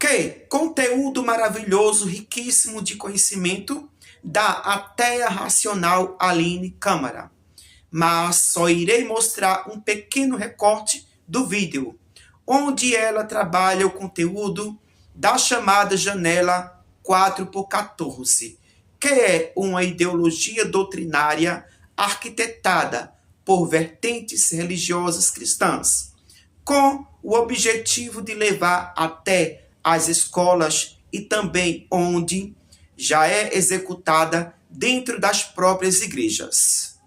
Que conteúdo maravilhoso, riquíssimo de conhecimento da ateia racional Aline Câmara. Mas só irei mostrar um pequeno recorte do vídeo, onde ela trabalha o conteúdo da chamada janela 4x14, que é uma ideologia doutrinária arquitetada por vertentes religiosas cristãs, com o objetivo de levar até as escolas e também onde já é executada dentro das próprias igrejas.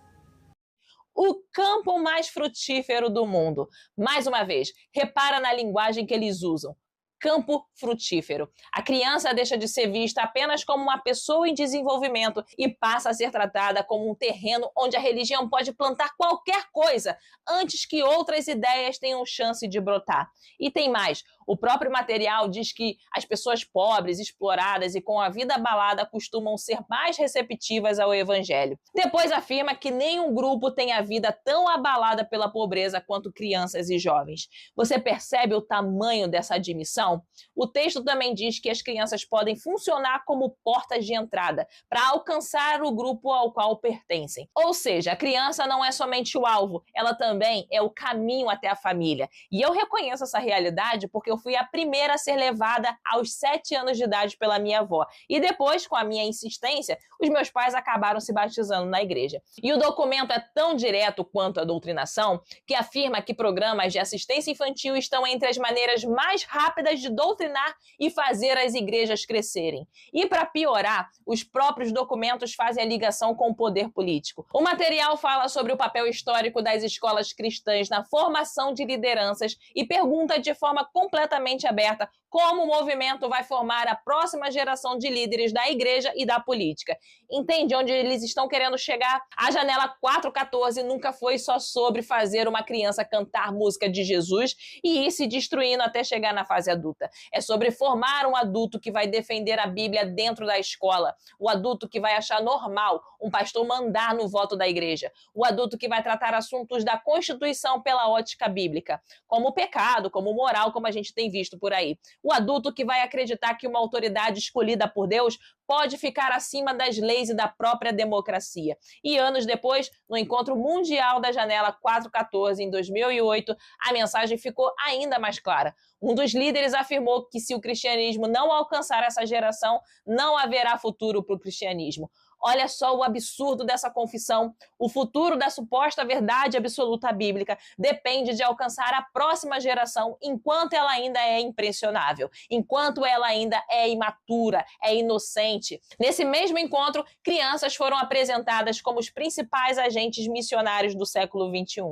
O campo mais frutífero do mundo. Mais uma vez, repara na linguagem que eles usam. Campo frutífero. A criança deixa de ser vista apenas como uma pessoa em desenvolvimento e passa a ser tratada como um terreno onde a religião pode plantar qualquer coisa antes que outras ideias tenham chance de brotar. E tem mais. O próprio material diz que as pessoas pobres, exploradas e com a vida abalada costumam ser mais receptivas ao evangelho. Depois afirma que nenhum grupo tem a vida tão abalada pela pobreza quanto crianças e jovens. Você percebe o tamanho dessa admissão? O texto também diz que as crianças podem funcionar como portas de entrada para alcançar o grupo ao qual pertencem. Ou seja, a criança não é somente o alvo, ela também é o caminho até a família. E eu reconheço essa realidade porque eu fui a primeira a ser levada aos 7 anos de idade pela minha avó. E depois, com a minha insistência, os meus pais acabaram se batizando na igreja. E o documento é tão direto quanto a doutrinação que afirma que programas de assistência infantil estão entre as maneiras mais rápidas de doutrinar e fazer as igrejas crescerem. E para piorar, os próprios documentos fazem a ligação com o poder político. O material fala sobre o papel histórico das escolas cristãs na formação de lideranças e pergunta de forma completamente aberta como o movimento vai formar a próxima geração de líderes da igreja e da política. Entende onde eles estão querendo chegar? A janela 4x14 nunca foi só sobre fazer uma criança cantar música de Jesus e ir se destruindo até chegar na fase adulta. É sobre formar um adulto que vai defender a Bíblia dentro da escola, o adulto que vai achar normal um pastor mandar no voto da igreja, o adulto que vai tratar assuntos da Constituição pela ótica bíblica, como pecado, como moral, como a gente tem visto por aí. O adulto que vai acreditar que uma autoridade escolhida por Deus pode ficar acima das leis e da própria democracia. E anos depois, no encontro mundial da janela 4x14, em 2008, a mensagem ficou ainda mais clara. Um dos líderes afirmou que se o cristianismo não alcançar essa geração, não haverá futuro para o cristianismo. Olha só o absurdo dessa confissão. O futuro da suposta verdade absoluta bíblica depende de alcançar a próxima geração enquanto ela ainda é impressionável, enquanto ela ainda é imatura, é inocente. Nesse mesmo encontro, crianças foram apresentadas como os principais agentes missionários do século XXI.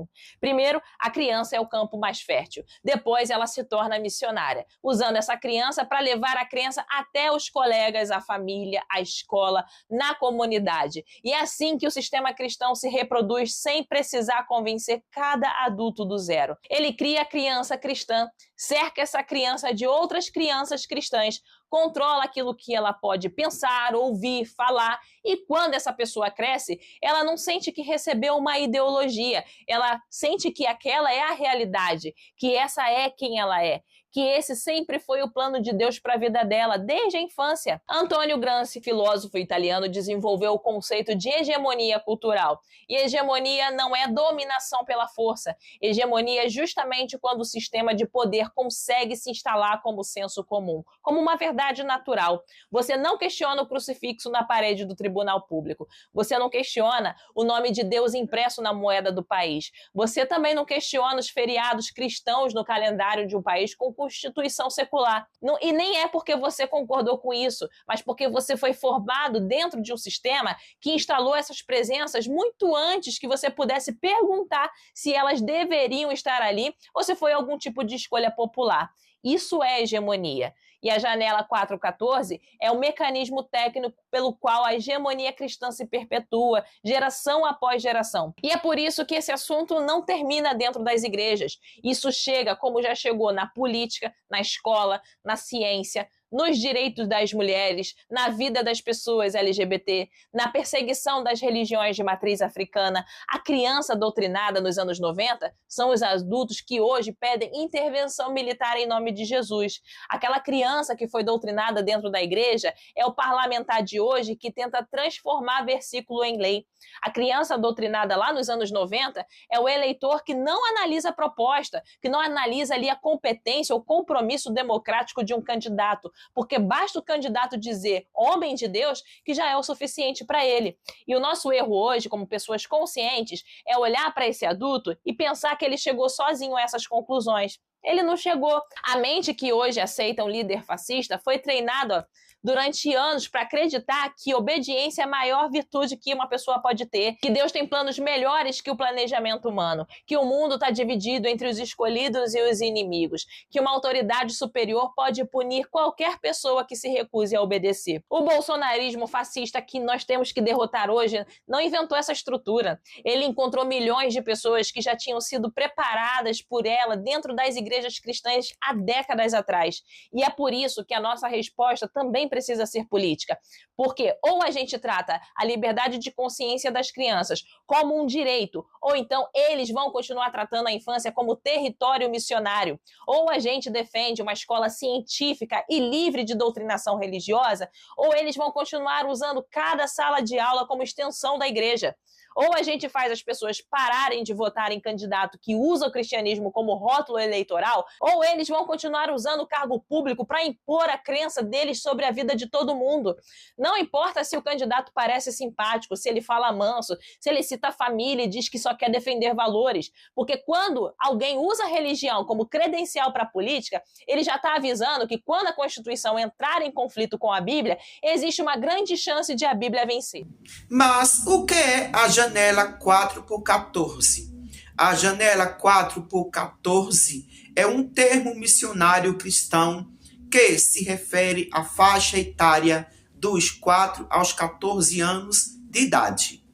Primeiro, a criança é o campo mais fértil. Depois, ela se torna missionária, usando essa criança para levar a crença até os colegas, a família, a escola, na comunidade. E é assim que o sistema cristão se reproduz sem precisar convencer cada adulto do zero. Ele cria a criança cristã, cerca essa criança de outras crianças cristãs, controla aquilo que ela pode pensar, ouvir, falar, e quando essa pessoa cresce, ela não sente que recebeu uma ideologia, ela sente que aquela é a realidade, que essa é quem ela é, que esse sempre foi o plano de Deus para a vida dela, desde a infância. Antonio Gramsci, filósofo italiano, desenvolveu o conceito de hegemonia cultural. E hegemonia não é dominação pela força. Hegemonia é justamente quando o sistema de poder consegue se instalar como senso comum, como uma verdade natural. Você não questiona o crucifixo na parede do tribunal público. Você não questiona o nome de Deus impresso na moeda do país. Você também não questiona os feriados cristãos no calendário de um país com constituição secular. E nem é porque você concordou com isso, mas porque você foi formado dentro de um sistema que instalou essas presenças muito antes que você pudesse perguntar se elas deveriam estar ali ou se foi algum tipo de escolha popular. Isso é hegemonia. E a janela 4x14 é o mecanismo técnico pelo qual a hegemonia cristã se perpetua, geração após geração. E é por isso que esse assunto não termina dentro das igrejas. Isso chega, como já chegou, na política, na escola, na ciência, nos direitos das mulheres, na vida das pessoas LGBT, na perseguição das religiões de matriz africana. A criança doutrinada nos anos 90 são os adultos que hoje pedem intervenção militar em nome de Jesus. Aquela criança que foi doutrinada dentro da igreja é o parlamentar de hoje que tenta transformar versículo em lei. A criança doutrinada lá nos anos 90 é o eleitor que não analisa a proposta, que não analisa ali a competência ou compromisso democrático de um candidato, porque basta o candidato dizer homem de Deus que já é o suficiente para ele. E o nosso erro hoje, como pessoas conscientes, é olhar para esse adulto e pensar que ele chegou sozinho a essas conclusões. Ele não chegou. A mente que hoje aceita um líder fascista foi treinada durante anos para acreditar que obediência é a maior virtude que uma pessoa pode ter, que Deus tem planos melhores que o planejamento humano, que o mundo está dividido entre os escolhidos e os inimigos, que uma autoridade superior pode punir qualquer pessoa que se recuse a obedecer. O bolsonarismo fascista que nós temos que derrotar hoje não inventou essa estrutura. Ele encontrou milhões de pessoas que já tinham sido preparadas por ela dentro das igrejas cristãs há décadas atrás. E é por isso que a nossa resposta também precisa ser política, porque ou a gente trata a liberdade de consciência das crianças como um direito, ou então eles vão continuar tratando a infância como território missionário, ou a gente defende uma escola científica e livre de doutrinação religiosa, ou eles vão continuar usando cada sala de aula como extensão da igreja. Ou a gente faz as pessoas pararem de votar em candidato que usa o cristianismo como rótulo eleitoral, ou eles vão continuar usando o cargo público para impor a crença deles sobre a vida de todo mundo. Não importa se o candidato parece simpático, se ele fala manso, se ele cita a família e diz que só quer defender valores, porque quando alguém usa a religião como credencial para a política, ele já está avisando que quando a Constituição entrar em conflito com a Bíblia, existe uma grande chance de a Bíblia vencer. Mas o que é a janela 4x14? A janela 4x14 é um termo missionário cristão que se refere à faixa etária dos 4 aos 14 anos de idade.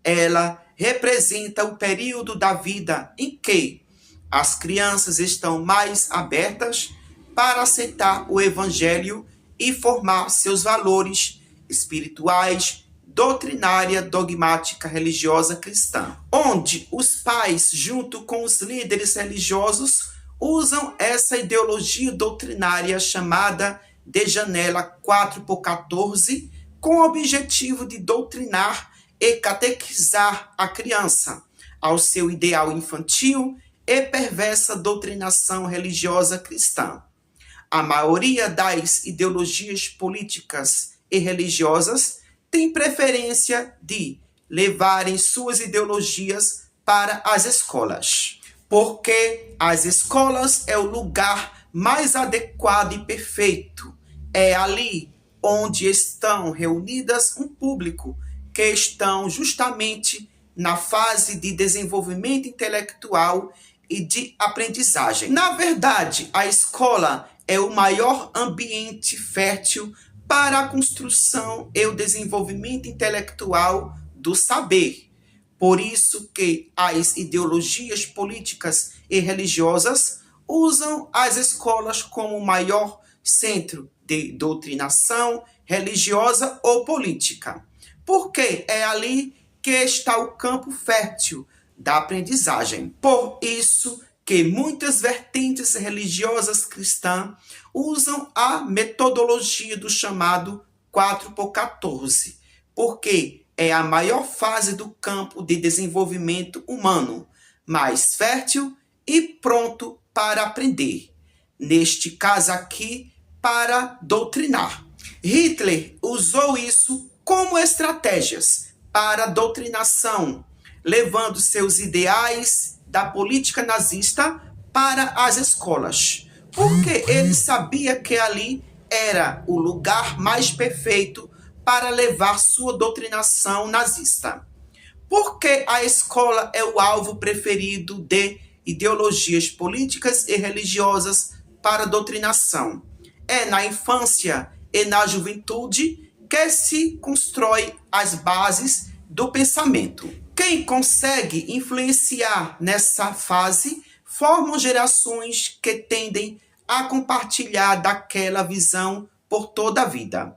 Ela representa o período da vida em que as crianças estão mais abertas para aceitar o evangelho e formar seus valores espirituais, doutrinária, dogmática, religiosa cristã, onde os pais, junto com os líderes religiosos, usam essa ideologia doutrinária chamada de janela 4x14, com o objetivo de doutrinar e catequizar a criança ao seu ideal infantil e perversa doutrinação religiosa cristã. A maioria das ideologias políticas e religiosas tem preferência de levarem suas ideologias para as escolas, porque as escolas é o lugar mais adequado e perfeito. É ali onde estão reunidas um público que estão justamente na fase de desenvolvimento intelectual e de aprendizagem. Na verdade, a escola é o maior ambiente fértil para a construção e o desenvolvimento intelectual do saber. Por isso que as ideologias políticas e religiosas usam as escolas como o maior centro de doutrinação religiosa ou política, porque é ali que está o campo fértil da aprendizagem. Por isso que muitas vertentes religiosas cristãs usam a metodologia do chamado 4x14, porque é a maior fase do campo de desenvolvimento humano, mais fértil e pronto para aprender. Neste caso aqui, para doutrinar. Hitler usou isso como estratégias para doutrinação, levando seus ideais da política nazista para as escolas, porque ele sabia que ali era o lugar mais perfeito para levar sua doutrinação nazista. Porque a escola é o alvo preferido de ideologias políticas e religiosas para doutrinação. É na infância e na juventude que se constrói as bases do pensamento. Quem consegue influenciar nessa fase formam gerações que tendem a compartilhar daquela visão por toda a vida.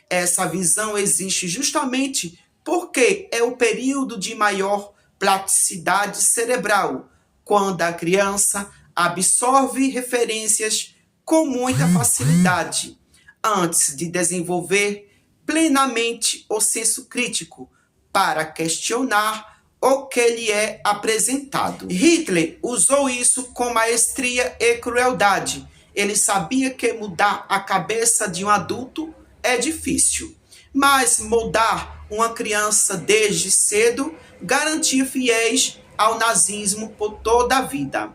Essa visão existe justamente porque é o período de maior plasticidade cerebral, quando a criança absorve referências com muita facilidade, antes de desenvolver plenamente o senso crítico para questionar o que lhe é apresentado. Hitler usou isso com maestria e crueldade. Ele sabia que mudar a cabeça de um adulto é difícil, mas moldar uma criança desde cedo garantia fiéis ao nazismo por toda a vida.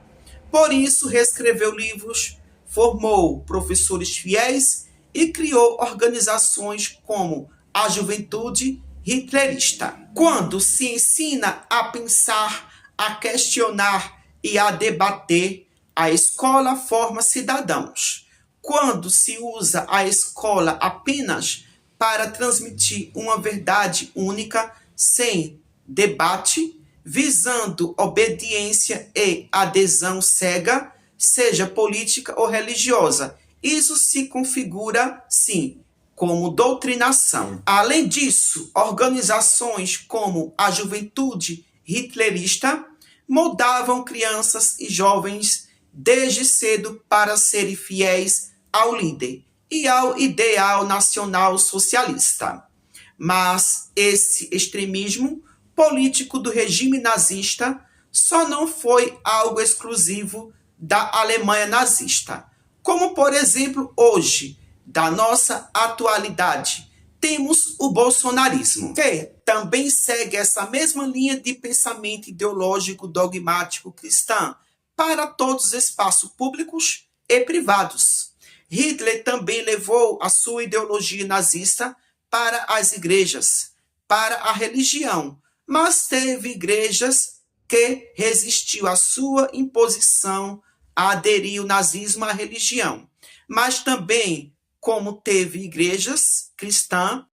Por isso, reescreveu livros, formou professores fiéis e criou organizações como a Juventude Hitlerista. Quando se ensina a pensar, a questionar e a debater, a escola forma cidadãos. Quando se usa a escola apenas para transmitir uma verdade única, sem debate, visando obediência e adesão cega, seja política ou religiosa, isso se configura, sim, como doutrinação. Além disso, organizações como a Juventude Hitlerista moldavam crianças e jovens desde cedo para serem fiéis ao líder e ao ideal nacional socialista. Mas esse extremismo político do regime nazista só não foi algo exclusivo da Alemanha nazista. Como, por exemplo, hoje, da nossa atualidade, temos o bolsonarismo, que também segue essa mesma linha de pensamento ideológico dogmático cristã para todos os espaços públicos e privados. Hitler também levou a sua ideologia nazista para as igrejas, para a religião, mas teve igrejas que resistiu à sua imposição a aderir o nazismo à religião, mas também como teve igrejas cristãs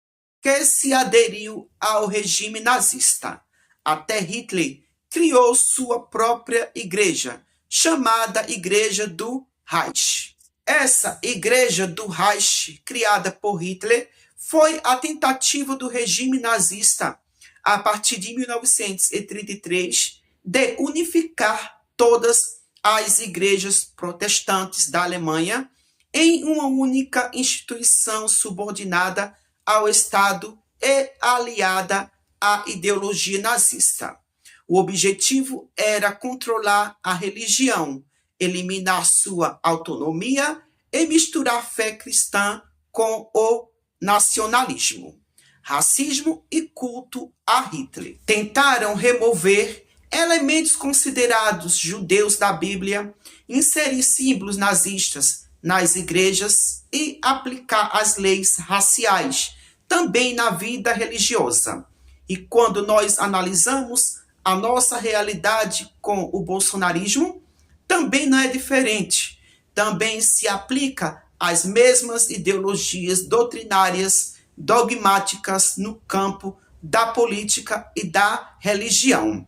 que se aderiu ao regime nazista. Até Hitler criou sua própria igreja, chamada Igreja do Reich. Essa Igreja do Reich, criada por Hitler, foi a tentativa do regime nazista, a partir de 1933, de unificar todas as igrejas protestantes da Alemanha em uma única instituição subordinada ao Estado e aliada à ideologia nazista. O objetivo era controlar a religião, eliminar sua autonomia e misturar fé cristã com o nacionalismo, racismo e culto a Hitler. Tentaram remover elementos considerados judeus da Bíblia, inserir símbolos nazistas nas igrejas e aplicar as leis raciais também na vida religiosa. E quando nós analisamos a nossa realidade com o bolsonarismo, também não é diferente. Também se aplica as mesmas ideologias doutrinárias, dogmáticas no campo da política e da religião.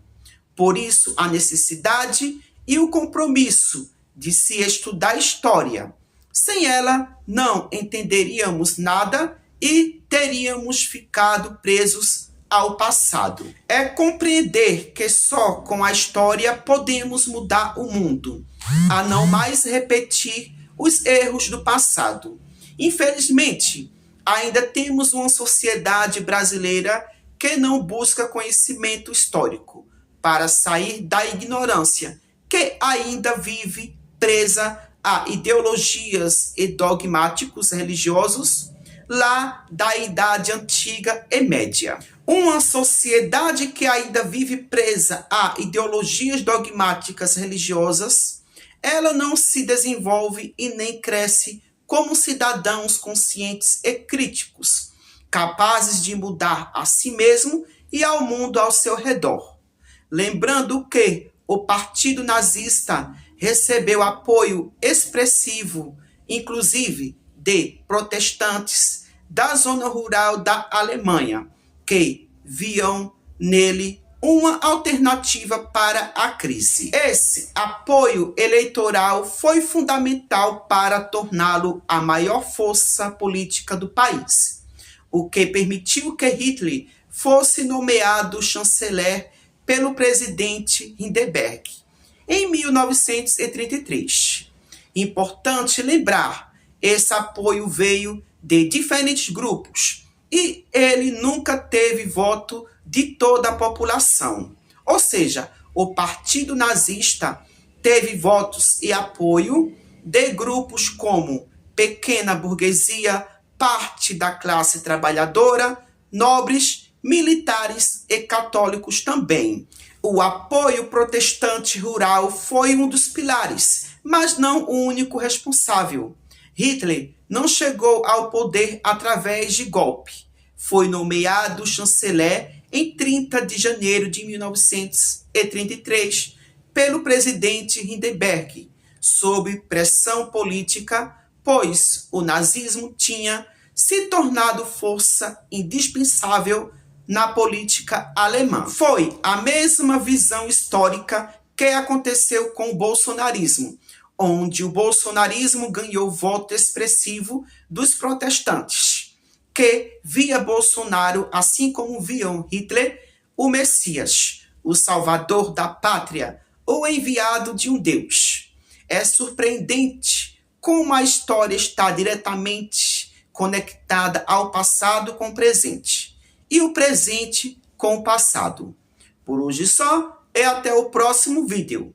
Por isso, a necessidade e o compromisso de se estudar história. Sem ela, não entenderíamos nada e teríamos ficado presos ao passado. É compreender que só com a história podemos mudar o mundo, a não mais repetir os erros do passado. Infelizmente, ainda temos uma sociedade brasileira que não busca conhecimento histórico para sair da ignorância, que ainda vive presa a ideologias e dogmáticos religiosos lá da Idade Antiga e Média. Uma sociedade que ainda vive presa a ideologias dogmáticas religiosas, ela não se desenvolve e nem cresce como cidadãos conscientes e críticos, capazes de mudar a si mesmo e ao mundo ao seu redor. Lembrando que o Partido Nazista recebeu apoio expressivo, inclusive de protestantes da zona rural da Alemanha, que viam nele uma alternativa para a crise. Esse apoio eleitoral foi fundamental para torná-lo a maior força política do país, o que permitiu que Hitler fosse nomeado chanceler pelo presidente Hindenburg em 1933. Importante lembrar, esse apoio veio de diferentes grupos e ele nunca teve voto de toda a população. Ou seja, o Partido Nazista teve votos e apoio de grupos como pequena burguesia, parte da classe trabalhadora, nobres, militares e católicos também. O apoio protestante rural foi um dos pilares, mas não o único responsável. Hitler não chegou ao poder através de golpe. Foi nomeado chanceler em 30 de janeiro de 1933 pelo presidente Hindenburg, sob pressão política, pois o nazismo tinha se tornado força indispensável na política alemã. Foi a mesma visão histórica que aconteceu com o bolsonarismo, onde o bolsonarismo ganhou voto expressivo dos protestantes, que via Bolsonaro, assim como viam Hitler, o Messias, o salvador da pátria, o enviado de um Deus. É surpreendente como a história está diretamente conectada ao passado com o presente, e o presente com o passado. Por hoje só, e até o próximo vídeo.